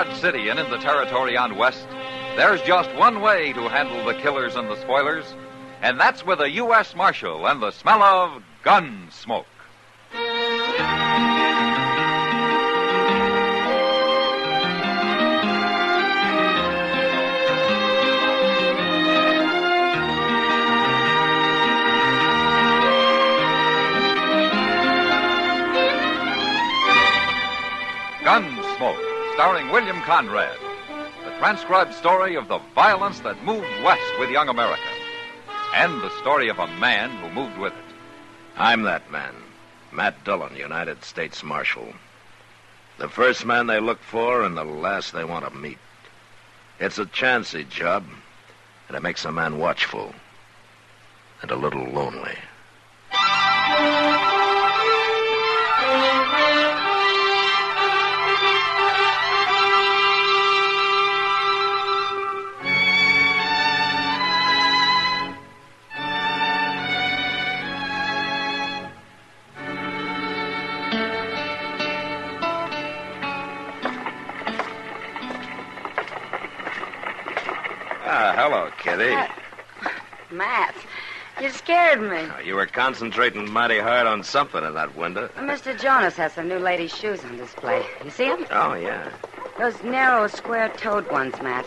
Dodge City and in the territory on west, there's just one way to handle the killers and the spoilers, and that's with a U.S. Marshal and the smell of Gunsmoke. Gunsmoke, starring William Conrad. The transcribed story of the violence that moved west with young America. And the story of a man who moved with it. I'm that man, Matt Dillon, United States Marshal. The first man they look for and the last they want to meet. It's a chancy job, and it makes a man watchful and a little lonely. Hello, Kitty. Matt, you scared me. You were concentrating mighty hard on something in that window. Mr. Jonas has some new ladies' shoes on display. You see them? Oh, yeah. Those narrow, square-toed ones, Matt.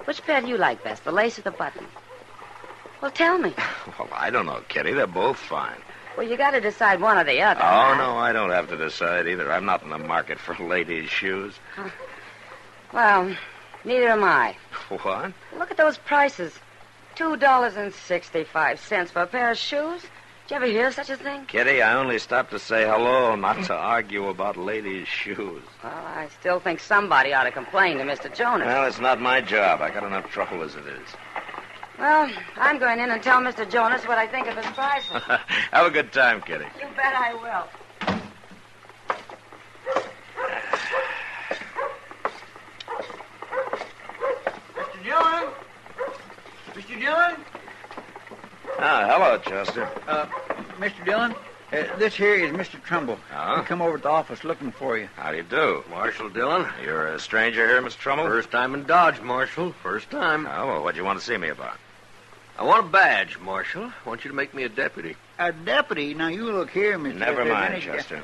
Which pair do you like best, the lace or the button? Well, tell me. Well, I don't know, Kitty. They're both fine. Well, you got to decide one or the other. Oh, no, I don't have to decide either. I'm not in the market for ladies' shoes. Well, neither am I. What? Look at those prices. $2.65 for a pair of shoes. Did you ever hear of such a thing? Kitty, I only stopped to say hello, not to argue about ladies' shoes. Well, I still think somebody ought to complain to Mr. Jonas. Well, it's not my job. I got enough trouble as it is. Well, I'm going in and tell Mr. Jonas what I think of his prices. Have a good time, Kitty. You bet I will. Mr. Dillon? Hello, Chester. Mr. Dillon, this here is Mr. Trumbull. Oh? He come over to the office looking for you. How do you do? Marshal Dillon. You're a stranger here, Mr. Trumbull? First time in Dodge, Marshal. First time. Oh, well, what do you want to see me about? I want a badge, Marshal. I want you to make me a deputy. A deputy? Now, you look here, Mr. Never mind, Chester.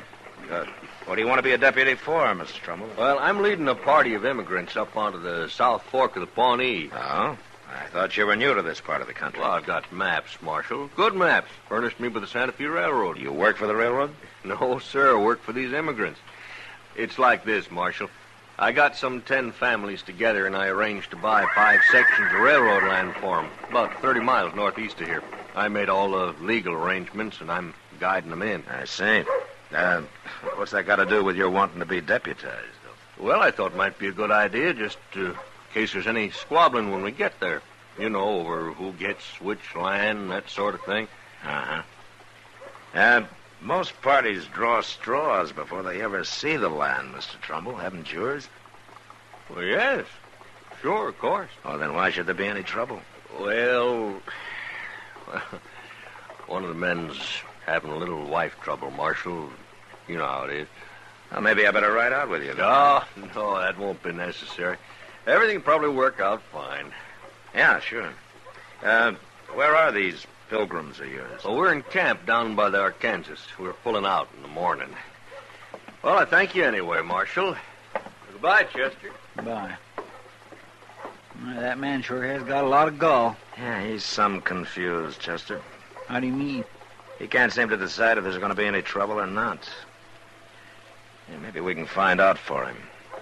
Good. What do you want to be a deputy for, Mr. Trumbull? Well, I'm leading a party of immigrants up onto the South Fork of the Pawnee. Oh? I thought you were new to this part of the country. Well, I've got maps, Marshal. Good maps. Furnished me by the Santa Fe Railroad. You work for the railroad? No, sir. I work for these immigrants. It's like this, Marshal. I got some 10 families together, and I arranged to buy 5 sections of railroad land for them, about 30 miles northeast of here. I made all the legal arrangements, and I'm guiding them in. I see. What's that got to do with your wanting to be deputized, though? Well, I thought it might be a good idea, just in case there's any squabbling when we get there. You know, over who gets which land, that sort of thing. Uh-huh. Most parties draw straws before they ever see the land, Mr. Trumbull. Haven't yours? Well, yes. Sure, of course. Oh, then why should there be any trouble? Well, one of the men's having a little wife trouble, Marshal. You know how it is. Well, maybe I better ride out with you, then. No, that won't be necessary. Everything will probably work out fine. Yeah, sure. Where are these pilgrims of yours? Well, we're in camp down by the Arkansas. We're pulling out in the morning. Well, I thank you anyway, Marshal. Goodbye, Chester. Bye. Well, that man sure has got a lot of gall. Yeah, he's some confused, Chester. How do you mean? He can't seem to decide if there's going to be any trouble or not. Yeah, maybe we can find out for him.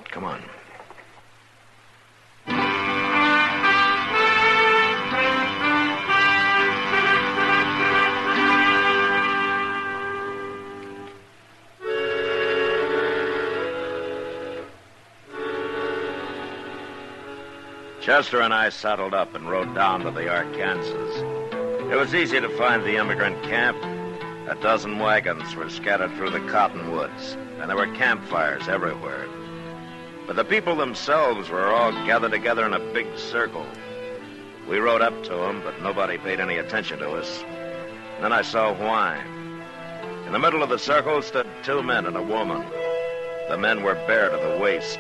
Come on. Chester and I saddled up and rode down to the Arkansas. It was easy to find the immigrant camp. A dozen wagons were scattered through the cottonwoods, and there were campfires everywhere. But the people themselves were all gathered together in a big circle. We rode up to them, but nobody paid any attention to us. Then I saw why. In the middle of the circle stood 2 men and a woman. The men were bare to the waist.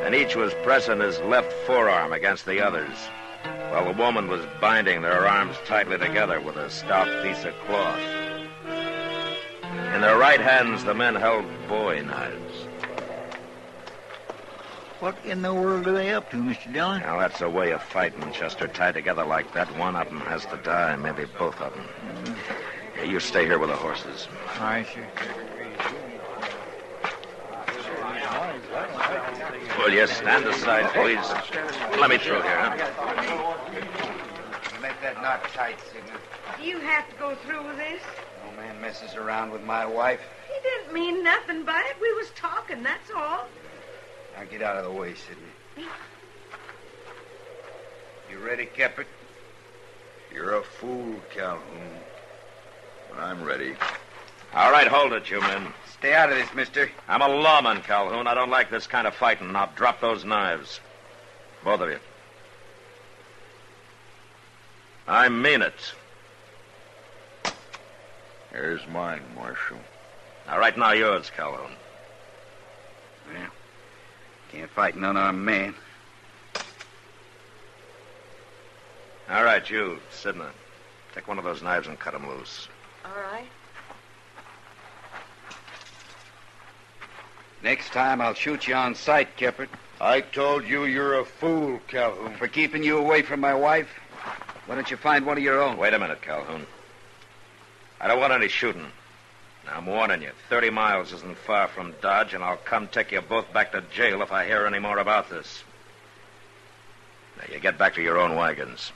and each was pressing his left forearm against the other's, while the woman was binding their arms tightly together with a stout piece of cloth. In their right hands, the men held bowie knives. What in the world are they up to, Mr. Dillon? Now, that's a way of fighting, Chester. Tied together like that, one of them has to die, maybe both of them. Yeah, you stay here with the horses. All right, sir. Will you stand aside, please? Let me through here, huh? Make that knot tight, Sigmund. Do you have to go through with this? No man messes around with my wife. He didn't mean nothing by it. We was talking, that's all. Now get out of the way, Sidney. You ready, Keppert? You're a fool, Calhoun. But I'm ready. All right, hold it, you men. Stay out of this, mister. I'm a lawman, Calhoun. I don't like this kind of fighting. Now drop those knives. Both of you. I mean it. Here's mine, Marshal. All right, now yours, Calhoun. Well, can't fight an unarmed man. All right, you, Sidney. Take one of those knives and cut him loose. All right. Next time, I'll shoot you on sight, Keppert. I told you you're a fool, Calhoun. For keeping you away from my wife. Why don't you find one of your own? Wait a minute, Calhoun. I don't want any shooting. Now, I'm warning you. 30 miles isn't far from Dodge, and I'll come take you both back to jail if I hear any more about this. Now, you get back to your own wagons.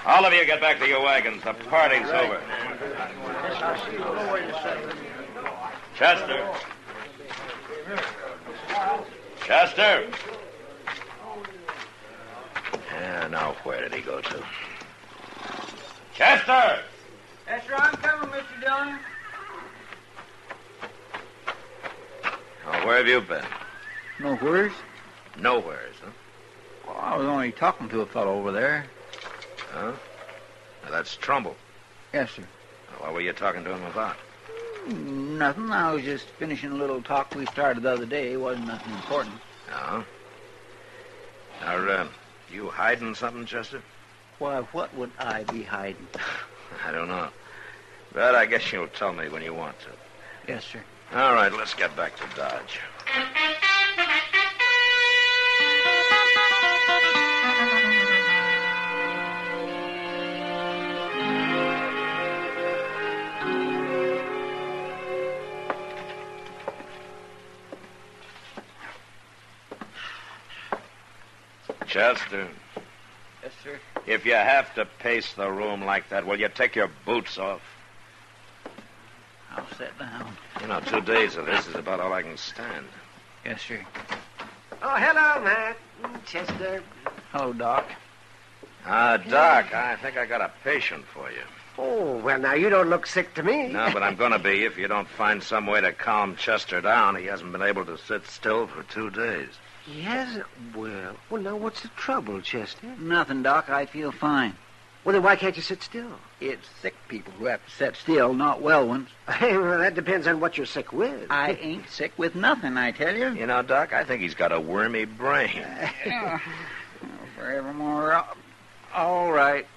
All of you get back to your wagons. The party's over. Chester. Chester. Yeah, now where did he go to? Chester! Yes, sir, I'm coming, Mr. Dillon. Oh, where have you been? Nowheres? Nowheres, huh? Well, I was only talking to a fellow over there. Huh? Now, that's Trumbull. Yes, sir. What were you talking to him about? Nothing. I was just finishing a little talk we started the other day. It wasn't nothing important. Oh? Now, you hiding something, Chester? Why, what would I be hiding? I don't know. But I guess you'll tell me when you want to. Yes, sir. All right, let's get back to Dodge. Chester, Yes, sir. if you have to pace the room like that, will you take your boots off? I'll sit down. 2 days of this is about all I can stand. Yes, sir. Oh, hello, Matt. Chester. Hello, Doc. Doc, I think I got a patient for you. Oh, well, now, you don't look sick to me. No, but I'm going to be if you don't find some way to calm Chester down. He hasn't been able to sit still for 2 days. He hasn't? Well, now, what's the trouble, Chester? Nothing, Doc. I feel fine. Well, then why can't you sit still? It's sick people who have to sit still, not well ones. Well, that depends on what you're sick with. I ain't sick with nothing, I tell you. Doc, I think he's got a wormy brain. Forevermore. All right.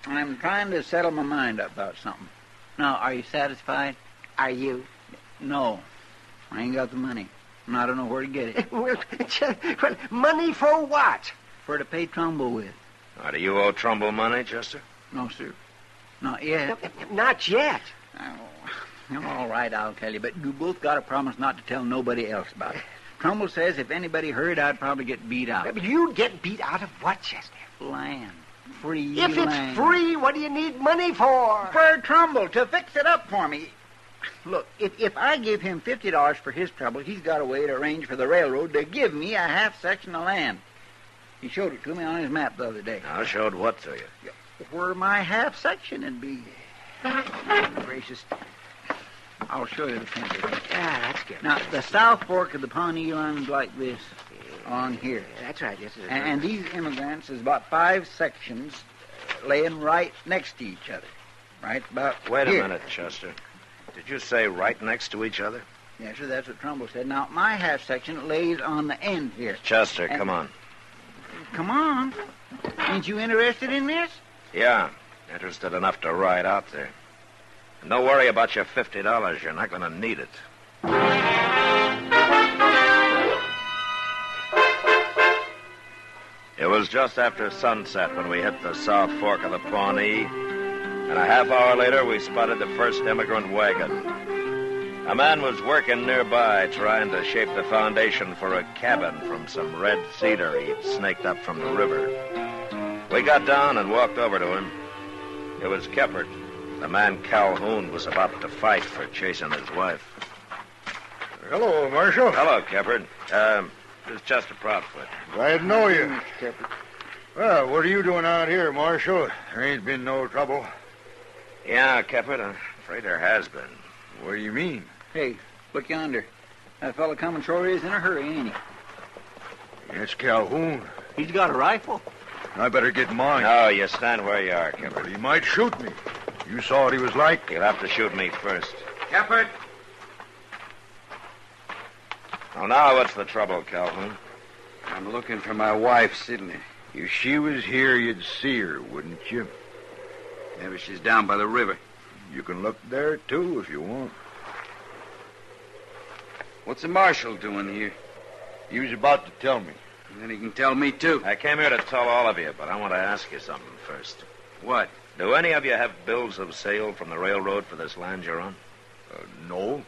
I'm trying to settle my mind up about something. Now, are you satisfied? Are you? No. I ain't got the money. And I don't know where to get it. Well, money for what? For to pay Trumbull with. Now, do you owe Trumbull money, Chester? No, sir. Not yet. Not yet. Oh, all right, I'll tell you. But you both got to promise not to tell nobody else about it. Trumbull says if anybody heard, I'd probably get beat out. But you'd get beat out of what, Chester? Land. Free If land. it's free, what do you need money for? For Trumbull, to fix it up for me. Look, if I give him $50 for his trouble, he's got a way to arrange for the railroad to give me a half section of land. He showed it to me on his map the other day. I showed what to you? Where my half section would be. Gracious. I'll show you the picture. Ah, that's good. Now, the South Fork of the Pawnee runs like this on here. That's right, yes, it is. And these immigrants is about 5 sections laying right next to each other. Right about Wait here. a minute, Chester. Did you say right next to each other? Yes, sir, that's what Trumbull said. Now, my half section lays on the end here. Chester, come on. Come on. Ain't you interested in this? Yeah, interested enough to ride out there. And don't worry about your $50. You're not going to need it. It was just after sunset when we hit the South Fork of the Pawnee, and a half hour later we spotted the first immigrant wagon. A man was working nearby trying to shape the foundation for a cabin from some red cedar he'd snaked up from the river. We got down and walked over to him. It was Keppert, the man Calhoun was about to fight for chasing his wife. Hello, Marshal. Hello, Keppert. This is Chester Proudfoot. Glad to know you. Mr. Keppert. Well, what are you doing out here, Marshal? There ain't been no trouble. Yeah, Keppert, I'm afraid there has been. What do you mean? Hey, look yonder. That fella coming sure is in a hurry, ain't he? It's Calhoun. He's got a rifle. I better get mine. No, you stand where you are, But Keppert. he might shoot me. You saw what he was like? You'll have to shoot me first. Keppert! Well, now what's the trouble, Calhoun? I'm looking for my wife, Sidney. If she was here, you'd see her, wouldn't you? Maybe she's down by the river. You can look there, too, if you want. What's the marshal doing here? He was about to tell me. And then he can tell me, too. I came here to tell all of you, but I want to ask you something first. What? Do any of you have bills of sale from the railroad for this land you're on? No.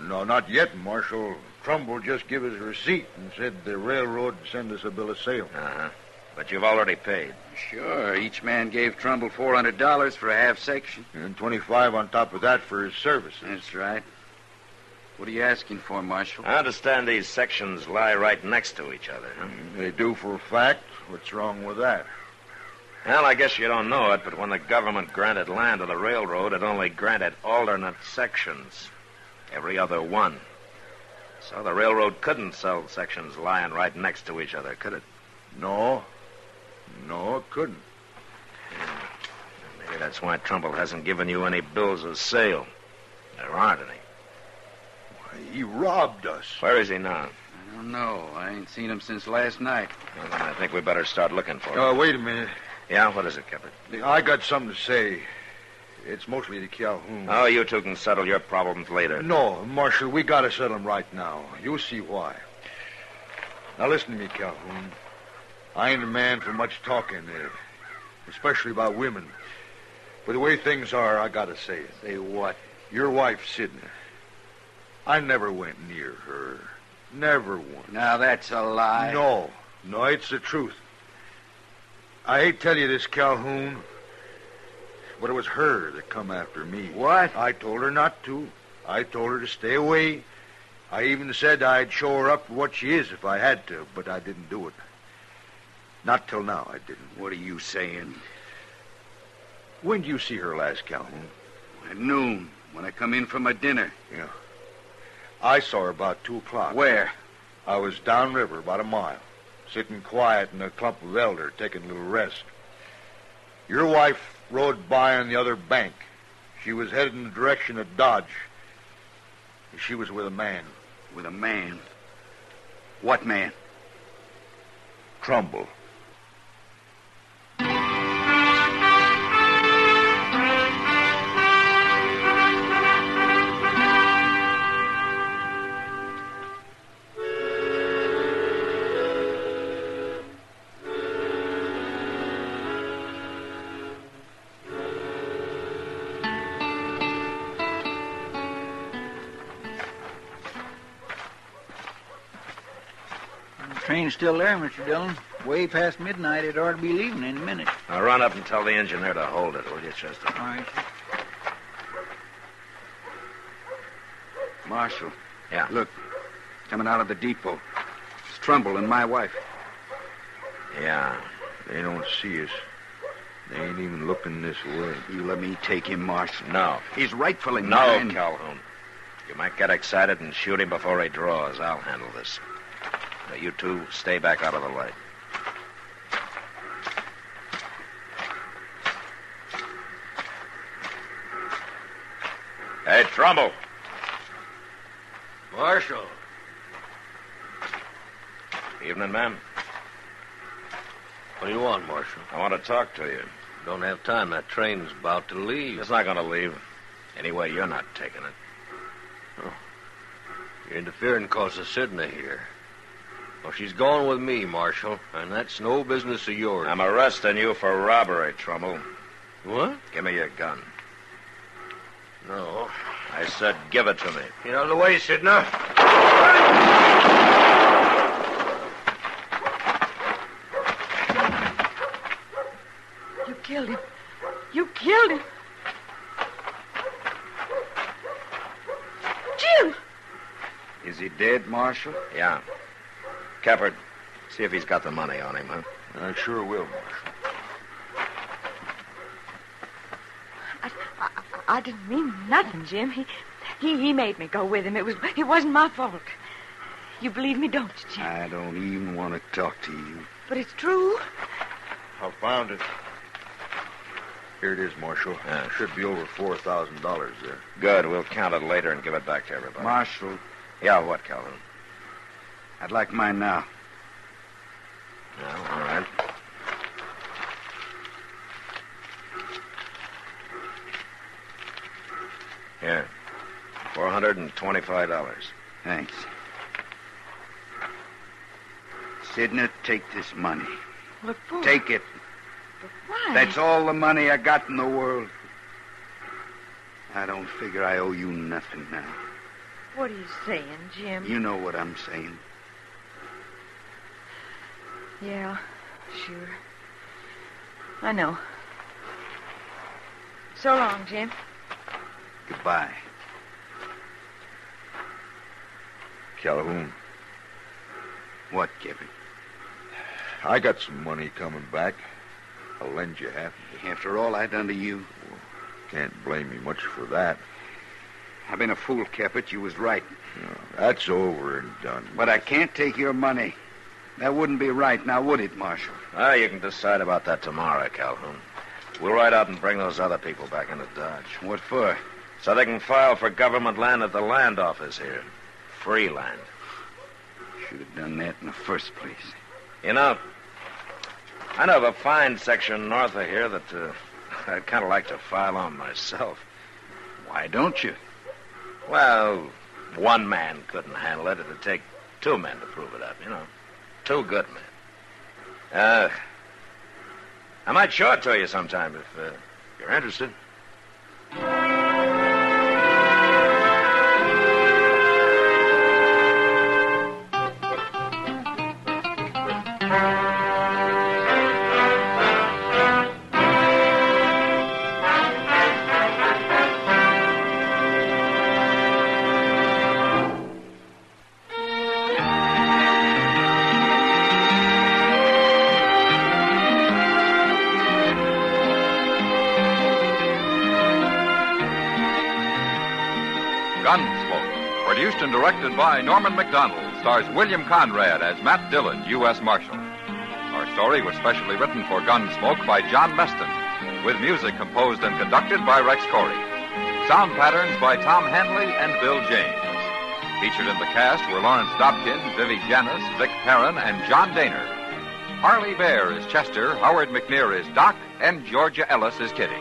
No, not yet, Marshal. Trumbull just gave us a receipt and said the railroad would send us a bill of sale. Uh-huh. But you've already paid. Sure. Each man gave Trumbull $400 for a half section. And 25 on top of that for his services. That's right. What are you asking for, Marshal? I understand these sections lie right next to each other, huh? They do for a fact. What's wrong with that? Well, I guess you don't know it, but when the government granted land to the railroad, it only granted alternate sections. Every other one. So the railroad couldn't sell sections lying right next to each other, could it? No. No, it couldn't. Maybe that's why Trumbull hasn't given you any bills of sale. There aren't any. He robbed us. Where is he now? I don't know. I ain't seen him since last night. Well, then I think we better start looking for him. Wait a minute. Yeah, what is it, Keppert? I got something to say. It's mostly to Calhoun. Oh, you two can settle your problems later. No, Marshal, we got to settle them right now. You'll see why. Now, listen to me, Calhoun. I ain't a man for much talking, especially about women. But the way things are, I got to say it. Say what? Your wife, Sidney. I never went near her. Never once. Now, that's a lie. No, it's the truth. I hate to tell you this, Calhoun, but it was her that come after me. What? I told her not to. I told her to stay away. I even said I'd show her up for what she is if I had to, but I didn't do it. Not till now, I didn't. What are you saying? When did you see her last, Calhoun? At noon, when I come in from my dinner. Yeah. I saw her about 2 o'clock. Where? I was downriver about a mile, sitting quiet in a clump of elder, taking a little rest. Your wife rode by on the other bank. She was headed in the direction of Dodge. She was with a man. With a man? What man? Trumbull. Train's still there, Mr. Dillon. Way past midnight. It ought to be leaving in a minute. Now run up and tell the engineer to hold it, will you, Chester? All right. Marshal. Yeah. Look, coming out of the depot. It's Trumbull and my wife. Yeah. They don't see us. They ain't even looking this way. You let me take him, Marshal. No. He's rightfully No, mine. Calhoun. You might get excited and shoot him before he draws. I'll handle this. Now, you two stay back out of the light. Hey, Trumbull. Marshal. Evening, ma'am. What do you want, Marshal? I want to talk to you. Don't have time. That train's about to leave. It's not going to leave. Anyway, you're not taking it. Oh. You're interfering because of Sidney here. Well, she's going with me, Marshal, and that's no business of yours. I'm arresting you for robbery, Trumbull. What? Give me your gun. No. I said give it to me. Get out of the way, Sidney. You killed him. You killed him. Jim! Is he dead, Marshal? Yeah. Keppard, see if he's got the money on him, huh? I sure will, Marshal. I didn't mean nothing, Jim. He made me go with him. It wasn't my fault. You believe me, don't you, Jim? I don't even want to talk to you. But it's true. I found it. Here it is, Marshal. Yeah. Should be over $4,000 there. Good. We'll count it later and give it back to everybody. Marshal, Yeah, what, Calhoun? I'd like mine now. Yeah, all right. Here. $425. Thanks. Sidney, take this money. What for? Take it. But why? That's all the money I got in the world. I don't figure I owe you nothing now. What are you saying, Jim? You know what I'm saying. Yeah, sure. I know. So long, Jim. Goodbye. Calhoun, What, Kevin? I got some money coming back. I'll lend you half. After all I done to you, Can't blame me much for that. I've been a fool, Keppert. You was right. That's over and done. But I can't take your money. That wouldn't be right, now would it, Marshal? You can decide about that tomorrow, Calhoun. We'll ride out and bring those other people back into Dodge. What for? So they can file for government land at the land office here. Free land. Should have done that in the first place. You know, I know of a fine section north of here that I'd kind of like to file on myself. Why don't you? Well, one man couldn't handle it. It'd take two men to prove it up, you know. Two good men. I might show it to you sometime if you're interested. Gunsmoke, produced and directed by Norman McDonald, stars William Conrad as Matt Dillon, U.S. Marshal. Our story was specially written for Gunsmoke by John Meston, with music composed and conducted by Rex Corey. Sound patterns by Tom Hanley and Bill James. Featured in the cast were Lawrence Dobkin, Vivi Janis, Vic Perrin, and John Daner. Harley Bear is Chester, Howard McNear is Doc, and Georgia Ellis is Kitty.